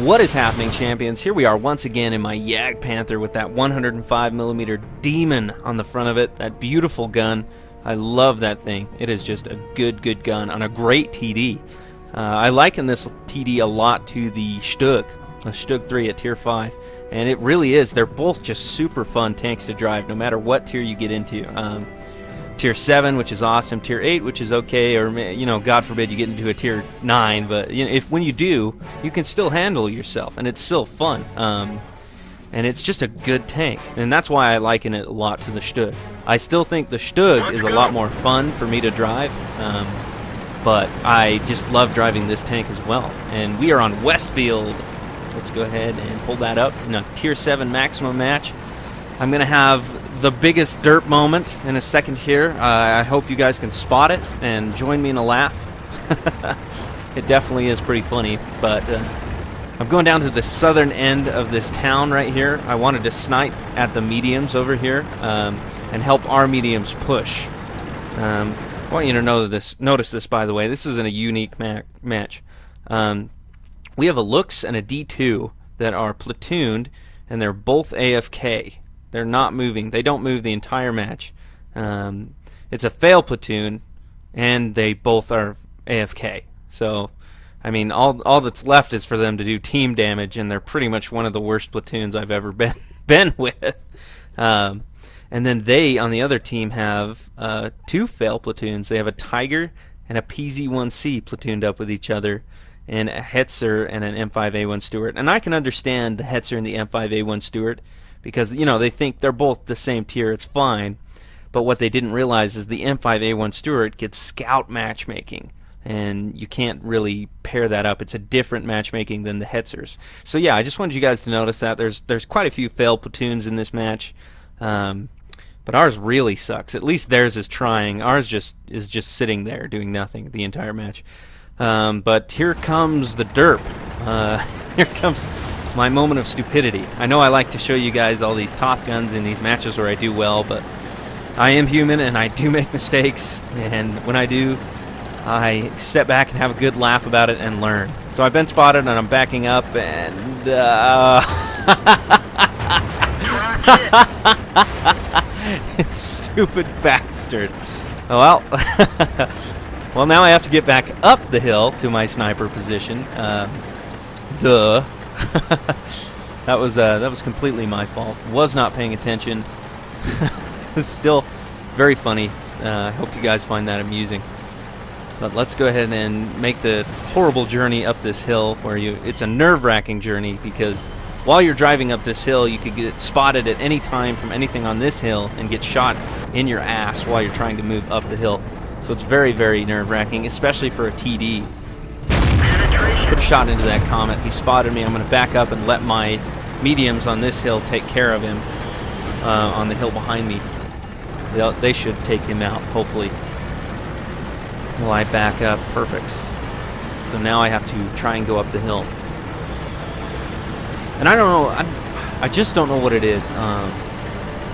What is happening, champions? Here we are once again in my JagdPanther with that 105mm demon on the front of it. That beautiful gun. I love that thing. It is just a good gun on a great TD. I liken this TD a lot to the Stug, a Stug 3 at tier 5. And it really is. They're both just super fun tanks to drive no matter what tier you get into. Tier 7, which is awesome, tier 8, which is okay, or, you know, God forbid you get into a tier 9, but you know, when you do, you can still handle yourself, and it's still fun. And it's just a good tank, and that's why I liken it a lot to the Stug. I still think the Stug is a lot more fun for me to drive, but I just love driving this tank as well. And we are on Westfield. Let's go ahead and pull that up in a tier 7 maximum match. I'm going to have the biggest derp moment in a second here. I hope you guys can spot it and join me in a laugh. It definitely is pretty funny, but I'm going down to the southern end of this town right here. I wanted to snipe at the mediums over here and help our mediums push. I want you to notice this, by the way. This isn't a unique match. We have a Lux and a D2 that are platooned, and they're both AFK. They're not moving. They don't move the entire match. It's a fail platoon, and they both are AFK. So, I mean, all that's left is for them to do team damage, and they're pretty much one of the worst platoons I've ever been with. And then they, on the other team, have 2 fail platoons. They have a Tiger and a PZ-1C platooned up with each other, and a Hetzer and an M5A1 Stuart. And I can understand the Hetzer and the M5A1 Stuart, because, you know, they think they're both the same tier, it's fine. But what they didn't realize is the M5A1 Stuart gets scout matchmaking, and you can't really pair that up. It's a different matchmaking than the Hetzers. So yeah, I just wanted you guys to notice that. There's quite a few failed platoons in this match, but ours really sucks. At least theirs is trying. Ours is just sitting there doing nothing the entire match. But here comes the derp. Here comes my moment of stupidity. I know I like to show you guys all these top guns in these matches where I do well, but I am human and I do make mistakes, and when I do, I step back and have a good laugh about it and learn. So I've been spotted and I'm backing up, and stupid bastard. Well, well, now I have to get back up the hill to my sniper position. Duh. That was completely my fault. Was not paying attention. It's still very funny. I hope you guys find that amusing. But let's go ahead and make the horrible journey up this hill, where it's a nerve-wracking journey, because while you're driving up this hill, you could get spotted at any time from anything on this hill and get shot in your ass while you're trying to move up the hill. So it's very nerve-wracking, especially for a TD. Put a shot into that Comet. He spotted me. I'm going to back up and let my mediums on this hill take care of him on the hill behind me. They should take him out, hopefully. While I back up. Perfect. So now I have to try and go up the hill. And I don't know, I just don't know what it is.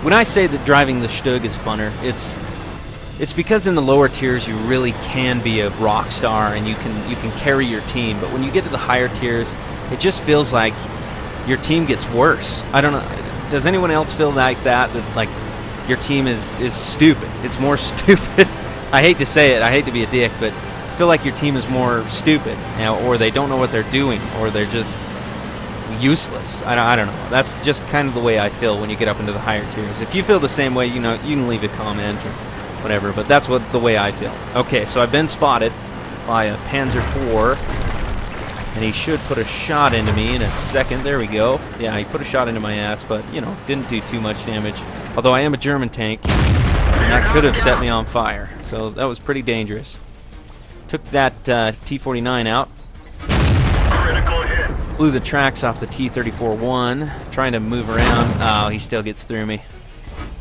When I say that driving the Stug is funner, it's because in the lower tiers you really can be a rock star and you can carry your team. But when you get to the higher tiers, it just feels like your team gets worse. I don't know. Does anyone else feel like that? That like your team is stupid? It's more stupid. I hate to say it. I hate to be a dick, but I feel like your team is more stupid, or they don't know what they're doing, or they're just useless. I don't know. That's just kind of the way I feel when you get up into the higher tiers. If you feel the same way, you know, you can leave a comment or whatever, but that's the way I feel. Okay, so I've been spotted by a Panzer IV, and he should put a shot into me in a second. There we go. Yeah, he put a shot into my ass, but, you know, didn't do too much damage. Although I am a German tank, and that could have set me on fire. So that was pretty dangerous. Took that T-49 out. Blew the tracks off the T-34-1, trying to move around. Oh, he still gets through me.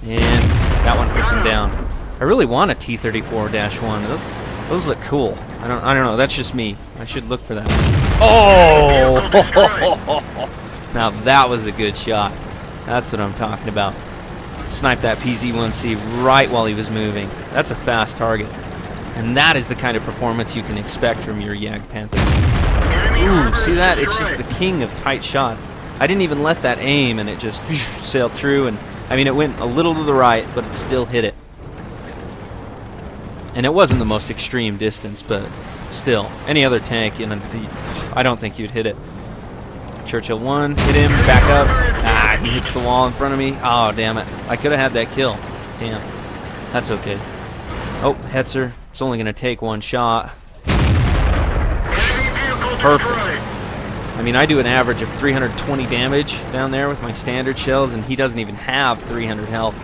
And that one puts him down. I really want a T-34-1. Those look cool. I don't know. That's just me. I should look for that. Oh! Now that was a good shot. That's what I'm talking about. Sniped that PZ-1C right while he was moving. That's a fast target. And that is the kind of performance you can expect from your JagdPanther. Ooh, see that? It's just the king of tight shots. I didn't even let that aim, and it just sailed through. And I mean, it went a little to the right, but it still hit it. And it wasn't the most extreme distance, but still, any other tank, I don't think you'd hit it. Churchill 1, hit him, back up. Ah, he hits the wall in front of me. Oh, damn it. I could have had that kill. Damn. That's okay. Oh, Hetzer. It's only going to take one shot. Perfect. I mean, I do an average of 320 damage down there with my standard shells, and he doesn't even have 300 health.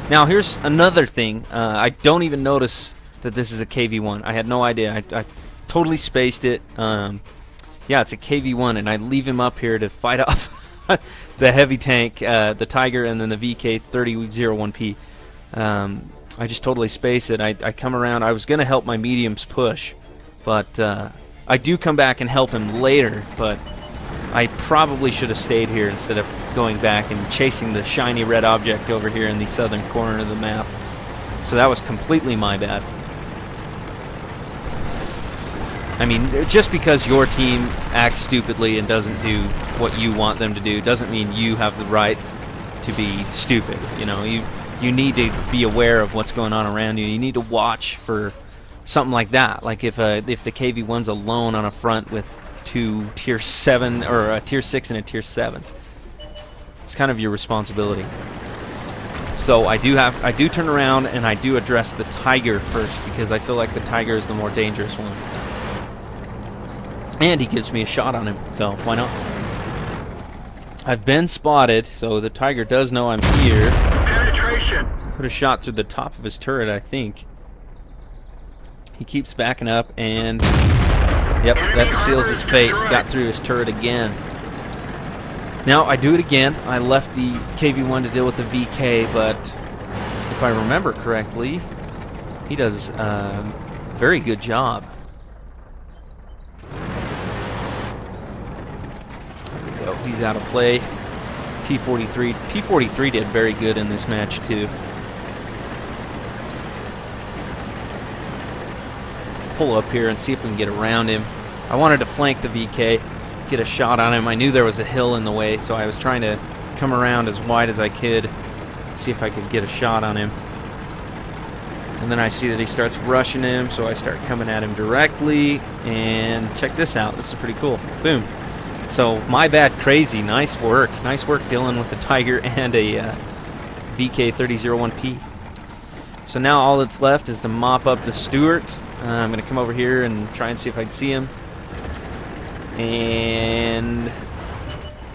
Now, here's another thing. I don't even notice that this is a KV-1. I had no idea. I totally spaced it. Yeah, it's a KV-1, and I leave him up here to fight off the heavy tank, the Tiger, and then the VK-3001P. I just totally space it. I come around. I was going to help my mediums push, but I do come back and help him later, but I probably should have stayed here instead of going back and chasing the shiny red object over here in the southern corner of the map. So that was completely my bad. I mean, just because your team acts stupidly and doesn't do what you want them to do doesn't mean you have the right to be stupid. You know, you need to be aware of what's going on around you. You need to watch for something like that. Like if the KV-1's alone on a front with two tier 7 or a tier 6 and a tier 7, it's kind of your responsibility. So I do turn around and I do address the Tiger first, because I feel like the Tiger is the more dangerous one. And he gives me a shot on him, so why not? I've been spotted, so the Tiger does know I'm here. Penetration. Put a shot through the top of his turret, I think. He keeps backing up, and yep, that seals his fate. Got through his turret again. Now I do it again. I left the KV-1 to deal with the VK, but if I remember correctly, he does a very good job. So he's out of play. T-43 did very good in this match too. Pull up here and see if we can get around him. I wanted to flank the VK, get a shot on him. I knew there was a hill in the way, so I was trying to come around as wide as I could, see if I could get a shot on him. And then I see that he starts rushing him, so I start coming at him directly. And check this out. This is pretty cool. Boom. So, my bad, crazy. Nice work. Nice work, Dylan, with a Tiger and a VK-3001P. So now all that's left is to mop up the Stuart. I'm going to come over here and try and see if I can see him. And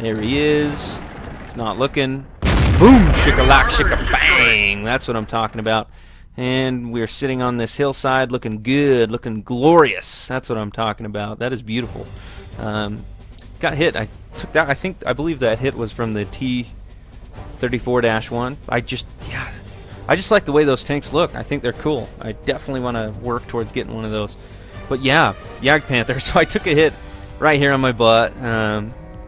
there he is. He's not looking. Boom! Shika-lack, shika-bang! That's what I'm talking about. And we're sitting on this hillside looking good, looking glorious. That's what I'm talking about. That is beautiful. Got hit. I believe that hit was from the T-34-1. I just like the way those tanks look. I think they're cool. I definitely want to work towards getting one of those. But yeah, JagdPanther. So I took a hit right here on my butt.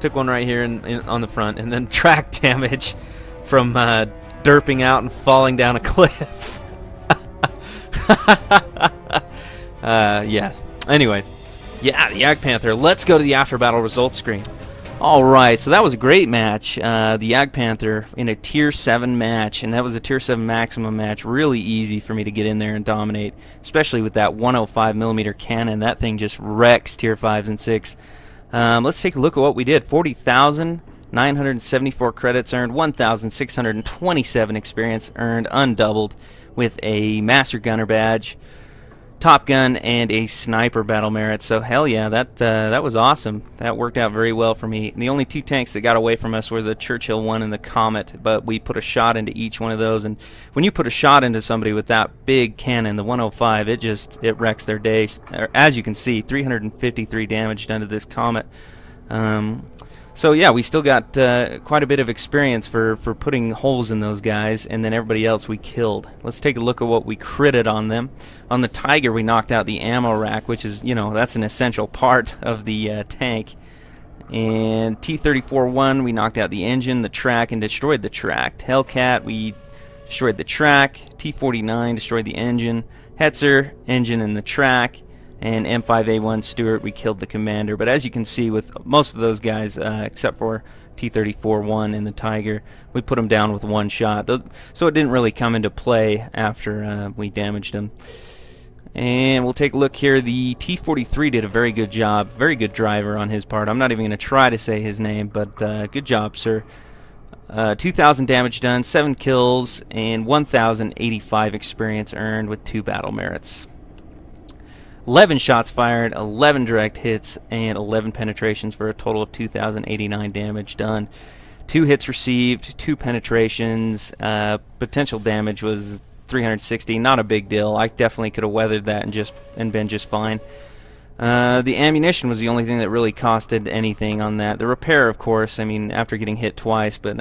Took one right here on the front, and then track damage from derping out and falling down a cliff. Yes. Anyway. Yeah, the JagdPanther. Let's go to the after-battle results screen. All right, so that was a great match. The JagdPanther in a Tier 7 match, and that was a Tier 7 maximum match. Really easy for me to get in there and dominate, especially with that 105mm cannon. That thing just wrecks Tier 5s and 6. Let's take a look at what we did. 40,974 credits earned, 1,627 experience earned, undoubled, with a Master Gunner badge, Top Gun, and a Sniper battle merit. So hell yeah, that was awesome. That worked out very well for me. And the only two tanks that got away from us were the Churchill 1 and the Comet, but we put a shot into each one of those. And when you put a shot into somebody with that big cannon, the 105, it wrecks their day. As you can see, 353 damage done to this Comet. So yeah, we still got quite a bit of experience for putting holes in those guys, and then everybody else we killed. Let's take a look at what we critted on them. On the Tiger, we knocked out the ammo rack, which is, that's an essential part of the tank. And T-34-1, we knocked out the engine, the track, and destroyed the track. Hellcat, we destroyed the track. T-49 destroyed the engine. Hetzer, engine, and the track. and M5A1 Stewart, we killed the commander. But as you can see with most of those guys, except for T-34-1 and the Tiger, we put them down with one shot. So it didn't really come into play after we damaged them. And we'll take a look here. The T-43 did a very good job. Very good driver on his part. I'm not even going to try to say his name, but good job, sir. 2,000 damage done, 7 kills, and 1,085 experience earned with 2 battle merits. 11 shots fired, 11 direct hits, and 11 penetrations for a total of 2,089 damage done. 2 hits received, 2 penetrations. Potential damage was 360. Not a big deal. I definitely could have weathered that and been just fine. The ammunition was the only thing that really costed anything on that. The repair, of course, I mean, after getting hit twice, but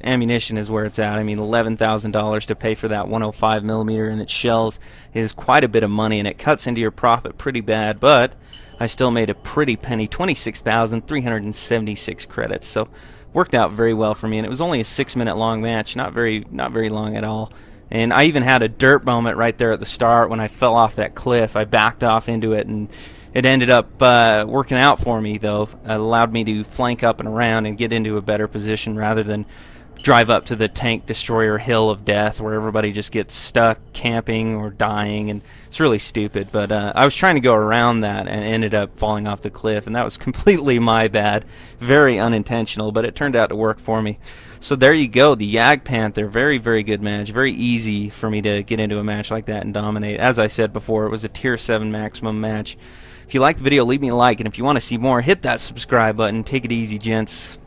ammunition is where it's at. I mean, $11,000 to pay for that 105 millimeter and its shells is quite a bit of money, and it cuts into your profit pretty bad, but I still made a pretty penny, 26,376 credits, so worked out very well for me, and it was only a 6-minute long match, not very long at all. And I even had a derp moment right there at the start when I fell off that cliff. I backed off into it, and it ended up working out for me, though. It allowed me to flank up and around and get into a better position rather than drive up to the tank destroyer hill of death where everybody just gets stuck camping or dying, and it's really stupid. But I was trying to go around that and ended up falling off the cliff, and that was completely my bad. Very unintentional, but it turned out to work for me. So there you go, the JagdPanther. Very, very good match. Very easy for me to get into a match like that and dominate. As I said before, it was a tier 7 maximum match. If you liked the video, leave me a like, and if you want to see more, hit that subscribe button. Take it easy, gents.